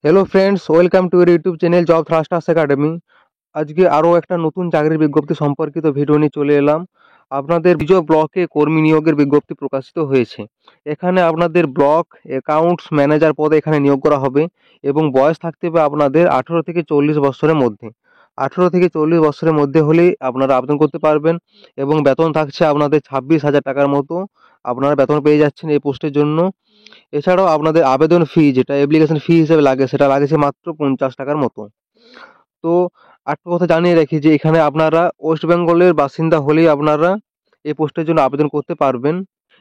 Hello friends, welcome to your YouTube channel job thrusters academy. আজকে আরও একটা নতুন চাকরির বিজ্ঞপ্তি সম্পর্কিত ভিডিও নিয়ে চলে এলাম। আপনাদের বিজয় ব্লকে কর্মী নিয়োগের বিজ্ঞপ্তি প্রকাশিত হয়েছে। এখানে আপনাদের ব্লক অ্যাকাউন্টস ম্যানেজার পদে এখানে নিয়োগ করা হবে এবং বয়স থাকতে হবে আপনাদের 18 থেকে 40 বছরের মধ্যে। 18 থেকে 40 বছরের মধ্যে হলেই আপনারা আবেদন করতে পারবেন এবং বেতন থাকছে আপনাদের 26,000 টাকার মতো। আপনারা বেতন পেয়ে যাচ্ছেন এই পোস্টের জন্য। এছাড়াও আপনাদের আবেদন ফি, যেটা অ্যাপ্লিকেশন ফি হিসেবে লাগে, সেটা লাগছে মাত্র 50 টাকার মতো। তো একটা কথা জানিয়ে রাখি যে এখানে আপনারা ওয়েস্ট বেঙ্গলের বাসিন্দা হলেই আপনারা এই পোস্টের জন্য আবেদন করতে পারবেন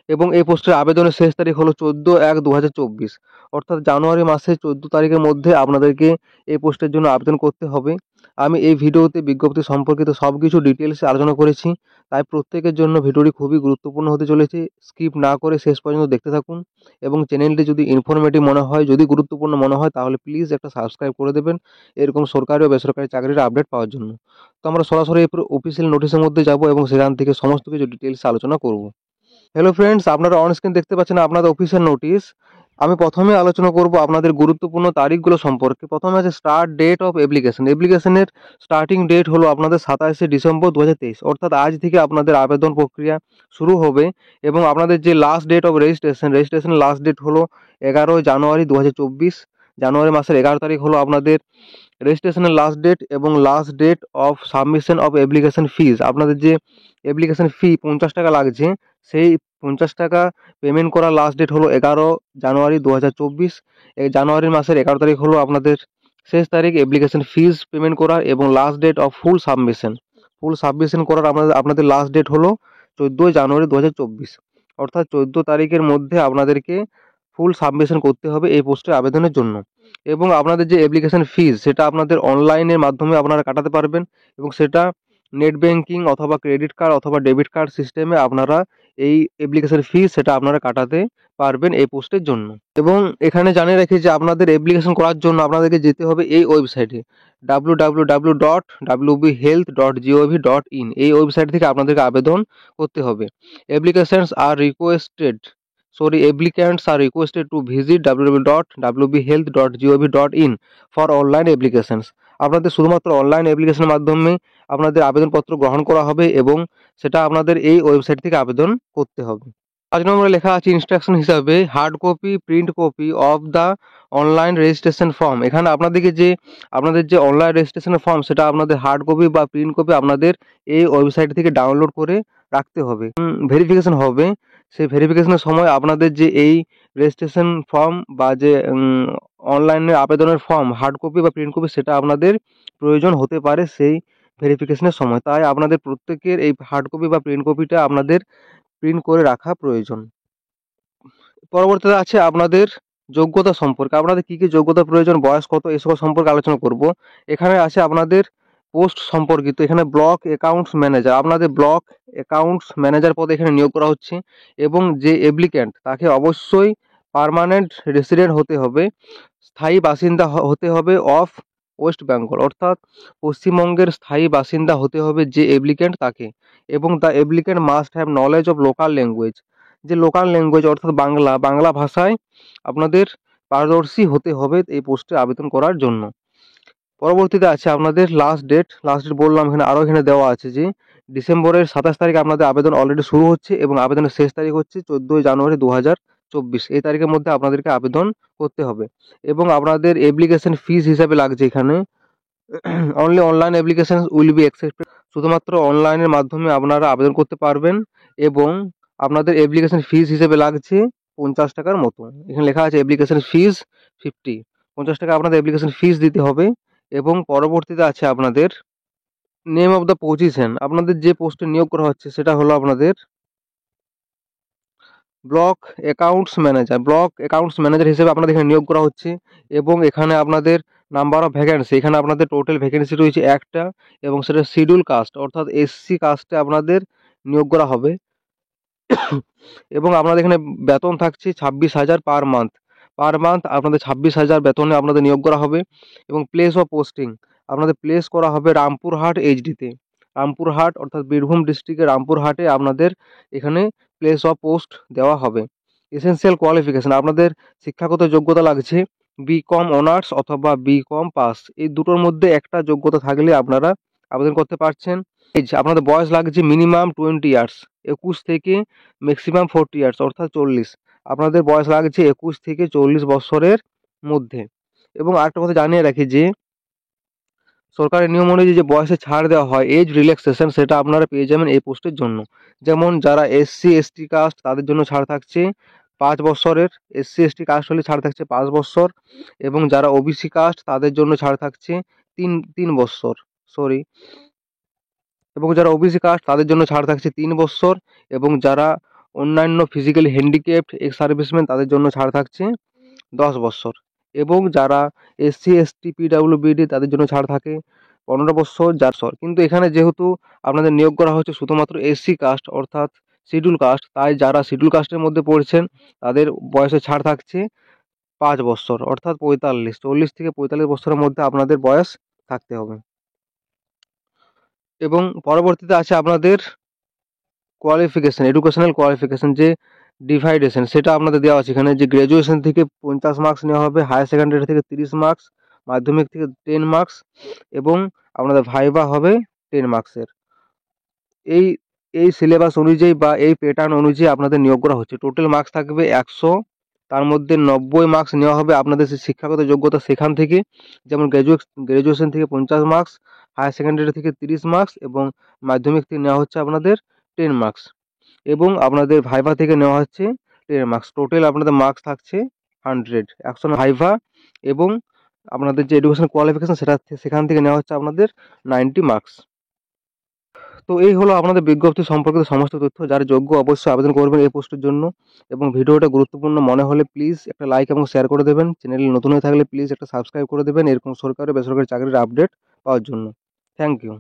এবং এই পোস্টের আবেদনের শেষ তারিখ হলো 14/1/2024, অর্থাৎ জানুয়ারি মাসের 14 তারিখের মধ্যে আপনাদেরকে এই পোস্টের জন্য আবেদন করতে হবে। আমি এই ভিডিওতে বিজ্ঞপ্তি সম্পর্কিত সব কিছু ডিটেলসে আলোচনা করেছি, তাই প্রত্যেকের জন্য ভিডিওটি খুবই গুরুত্বপূর্ণ হতে চলেছে। স্কিপ না করে শেষ পর্যন্ত দেখতে থাকুন এবং চ্যানেলটি যদি ইনফরমেটিভ মনে হয়, যদি গুরুত্বপূর্ণ মনে হয়, তাহলে প্লিজ একটা সাবস্ক্রাইব করে দেবেন এরকম সরকারি ও বেসরকারি চাকরির আপডেট পাওয়ার জন্য। তো আমরা সরাসরি অফিসিয়াল নোটিশের মধ্যে যাব এবং সেখান থেকে সমস্ত কিছু ডিটেলস আলোচনা করব। হ্যালো ফ্রেন্ডস, আপনারা অন স্ক্রিন দেখতে পাচ্ছেন আপনাদের অফিসিয়াল নোটিশ। আমি প্রথমে আলোচনা করব আপনাদের গুরুত্বপূর্ণ তারিখগুলো সম্পর্কে। প্রথমে আছে স্টার্ট ডেট অফ অ্যাপ্লিকেশন। অ্যাপ্লিকেশনের স্টার্টিং ডেট হলো আপনাদের 27শে ডিসেম্বর 2023, অর্থাৎ আজ থেকে আপনাদের আবেদন প্রক্রিয়া শুরু হবে এবং আপনাদের যে লাস্ট ডেট অফ রেজিস্ট্রেশনের লাস্ট ডেট হলো 11 জানুয়ারি 2024। জানুয়ারি মাসের 11 তারিখ হলো আপনাদের রেজিস্ট্রেশনের লাস্ট ডেট এবং last date of submission of application fee. আপনাদের যে অ্যাপ্লিকেশন ফি 50 টাকা লাগছে, সেই 50 টাকা পেমেন্ট করার লাস্ট ডেট হলো 11 জানুয়ারি 2024। এই জানুয়ারি মাসের 11 তারিখ হলো আপনাদের শেষ তারিখ অ্যাপ্লিকেশন ফিজ পেমেন্ট করার এবং last date of full submission করার আপনাদের লাস্ট ডেট হলো 14 জানুয়ারি 2024, অর্থাৎ 14 তারিখের মধ্যে আপনাদেরকে ফুল সাবমিশন করতে হবে এই পোস্টে আবেদনের জন্য। এবং আপনাদের যে অ্যাপ্লিকেশন ফিজ, সেটা আপনাদের অনলাইনের মাধ্যমে আপনারা কাটাতে পারবেন এবং সেটা নেট ব্যাংকিং অথবা ক্রেডিট কার্ড অথবা ডেবিট কার্ড সিস্টেমে আপনারা এই অ্যাপ্লিকেশন ফিজ সেটা আপনারা কাটাতে পারবেন এই পোস্টের জন্য। এবং এখানে জানিয়ে রাখি যে আপনাদের অ্যাপ্লিকেশন করার জন্য আপনাদেরকে যেতে হবে এই ওয়েবসাইটে www.wbhealth.gov.in। এই ওয়েবসাইট থেকে আপনাদেরকে আবেদন করতে হবে। Applicants are requested to visit www.wbhealth.gov.in for online applications। আপনাদের শুধুমাত্র অনলাইন অ্যাপ্লিকেশনের মাধ্যমে আপনাদের আবেদনপত্র গ্রহণ করা হবে এবং সেটা আপনাদের এই ওয়েবসাইট থেকে আবেদন করতে হবে। 5 নম্বরে লেখা আছে ইনস্ট্রাকশন হিসাবে hard copy, print copy of the online registration form. এখানে আপনাদের যে অনলাইন রেজিস্ট্রেশনের ফর্ম, সেটা আপনাদের হার্ড কপি বা প্রিন্ট কপি আপনাদের এই ওয়েবসাইট থেকে ডাউনলোড করে রাখতে হবে। ভেরিফিকেশন হবে, সেই ভেরিফিকেশনের সময় আপনাদের যে এই রেজিস্ট্রেশন ফর্ম বা যে অনলাইনে আবেদনের ফর্ম হার্ড কপি বা প্রিন্ট কপি, সেটা আপনাদের প্রয়োজন হতে পারে সেই ভেরিফিকেশনের সময়। তাই আপনাদের প্রত্যেকের এই হার্ড কপি বা প্রিন্ট কপিটা আপনাদের প্রিন্ট করে রাখা প্রয়োজন। পরবর্তীতে আছে আপনাদের যোগ্যতা সম্পর্কে। আপনাদের কী কী যোগ্যতা প্রয়োজন, বয়স কত, এসব সম্পর্কে আলোচনা করব। এখানে আছে আপনাদের পোস্ট সম্পর্কিত। এখানে ব্লক অ্যাকাউন্টস ম্যানেজার, আপনাদের ব্লক অ্যাকাউন্টস ম্যানেজার পদে এখানে নিয়োগ করা হচ্ছে এবং যে অ্যাপ্লিক্যান্ট, তাকে অবশ্যই পার্মানেন্ট রেসিডেন্ট হতে হবে, স্থায়ী বাসিন্দা হতে হবে অফ ওয়েস্ট বেঙ্গল, অর্থাৎ পশ্চিমবঙ্গের স্থায়ী বাসিন্দা হতে হবে যে অ্যাপ্লিক্যান্ট তাকে। এবং the applicant must have knowledge of local language, যে লোকাল ল্যাঙ্গুয়েজ অর্থাৎ বাংলা ভাষায় আপনাদের পারদর্শী হতে হবে এই পোস্টে আবেদন করার জন্য। পরবর্তীতে আছে আপনাদের লাস্ট ডেট বললাম, এখানে দেওয়া আছে যে ডিসেম্বরের 27 তারিখে আপনাদের আবেদন অলরেডি শুরু হচ্ছে এবং আবেদনের শেষ তারিখ হচ্ছে 14 জানুয়ারি 2024। এই তারিখের মধ্যে আপনাদেরকে আবেদন করতে হবে এবং আপনাদের অ্যাপ্লিকেশন ফিস হিসাবে লাগছে এখানে only online application will be accepted. শুধুমাত্র অনলাইনের মাধ্যমে আপনারা আবেদন করতে পারবেন এবং আপনাদের অ্যাপ্লিকেশন ফিস হিসেবে লাগছে 50 টাকার মতো। এখানে লেখা আছে অ্যাপ্লিকেশন ফিস 50 টাকা আপনাদের অ্যাপ্লিকেশন ফিস দিতে হবে। এবং পরবর্তীতে আছে আপনাদের নেম অফ দ্য পজিশন। আপনাদের যে পোস্টে নিয়োগ করা হচ্ছে সেটা হলো আপনাদের ব্লক অ্যাকাউন্টস ম্যানেজার হিসেবে আপনাদের এখানে নিয়োগ করা হচ্ছে এবং এখানে আপনাদের নাম্বার অফ ভ্যাকেন্সি, এখানে আপনাদের টোটাল ভ্যাকেন্সি রয়েছে একটা এবং সেটা শিডিউল কাস্ট অর্থাৎ এসসি কাস্টে আপনাদের নিয়োগ করা হবে এবং আপনাদের এখানে বেতন থাকছে 26,000 পার মান্থ আপনাদের 26,000 বেতনে আপনাদের নিয়োগ করা হবে। এবং প্লেস অফ পোস্টিং, আপনাদের প্লেস করা হবে রামপুরহাট এইচডিতে, রামপুরহাট অর্থাৎ বীরভূম ডিস্ট্রিক্টের রামপুরহাটে আপনাদের এখানে প্লেস অফ পোস্ট দেওয়া হবে। এসেনশিয়াল কোয়ালিফিকেশান, আপনাদের শিক্ষাগত যোগ্যতা লাগছে বিকম অনার্স অথবা বিকম পাস, এই দুটোর মধ্যে একটা যোগ্যতা থাকলে আপনারা আবেদন করতে পারছেন। এই যে আপনাদের বয়স লাগছে মিনিমাম 20 ইয়ার্স, 21 থেকে ম্যাক্সিমাম 40 ইয়ার্স অর্থাৎ 40। আপনাদের বয়স লাগছে 21 থেকে 40 বছরের মধ্যে। এবং আরেকটা কথা জানিয়ে রাখি যে সরকারের নিয়ম অনুযায়ী যে বয়সে ছাড় দেওয়া হয়, এজ রিল্যাক্সেশন, সেটা আপনারা পেয়ে যাবেন এই পোস্টের জন্য। যেমন যারা SC ST কাস্ট তাদের জন্য ছাড় থাকছে 5 বছরের, SC ST কাস্ট হলে ছাড় থাকছে 5 বছর, এবং যারা OBC কাস্ট তাদের জন্য ছাড় থাকছে তিন বছর, সরি, এবং যারা ওবিসি কাস্ট তাদের জন্য ছাড় থাকছে 3 বছর, এবং যারা অন্যান্য ফিজিক্যালি হ্যান্ডিক্যাপড এক্স সার্ভিসম্যান তাদের জন্য ছাড় থাকছে 10 বছর, এবং যারা SC ST PWBD তাদের জন্য ছাড় থাকে 15 বছর, কিন্তু এখানে যেহেতু আপনাদের নিয়োগ করা হচ্ছে শুধুমাত্র SC কাস্ট অর্থাৎ শিডিউল কাস্ট, তাই যারা শিডিউল কাস্টের মধ্যে পড়ছেন তাদের বয়সে ছাড় থাকছে 5 বছর অর্থাৎ 40 থেকে 45 বছরের মধ্যে আপনাদের বয়স থাকতে হবে। এবং পরবর্তীতে আছে আপনাদের কোয়ালিফিকেশন, এডুকেশনাল কোয়ালিফিকেশন যে ডিভাইডেশন, সেটা আপনাদের দেওয়া আছে এখানে, যে গ্র্যাজুয়েশন থেকে 50 মার্কস নেওয়া হবে, হায়ার সেকেন্ডারি থেকে 30 মার্কস, মাধ্যমিক থেকে 10 মার্কস, এবং আপনাদের ভাইভা হবে 10 মার্কসের। এই এই সিলেবাস অনুযায়ী বা এই প্যাটার্ন অনুযায়ী আপনাদের নিয়োগ করা হচ্ছে। টোটাল মার্কস থাকবে 100, তার মধ্যে 90 মার্কস নেওয়া হবে আপনাদের সেই শিক্ষাগত যোগ্যতা সেখান থেকে, যেমন গ্র্যাজুয়েশন থেকে 50 মার্কস, হায়ার সেকেন্ডারি থেকে 30 মার্কস, এবং মাধ্যমিক থেকে নেওয়া হচ্ছে আপনাদের 10 মার্কস, এবং আপনাদের ভাইভা থেকে নেওয়া হচ্ছে 10 মার্কস। টোটাল আপনাদের মার্কস থাকছে 100 ভাইভা, এবং আপনাদের যে এডুকেশন কোয়ালিফিকেশন সেখান থেকে নেওয়া হচ্ছে আপনাদের 90 মার্কস। তো এই হলো আপনাদের বিজ্ঞপ্তি সম্পর্কিত সমস্ত তথ্য। যারা যোগ্য অবশ্যই আবেদন করবেন এই পোস্টের জন্য, এবং ভিডিওটা গুরুত্বপূর্ণ মনে হলে প্লিজ একটা লাইক এবং শেয়ার করে দেবেন। চ্যানেলে নতুন হয়ে থাকলে প্লিজ একটা সাবস্ক্রাইব করে দেবেন এরকম সরকারি বেসরকারি চাকরির আপডেট পাওয়ার জন্য। Thank you.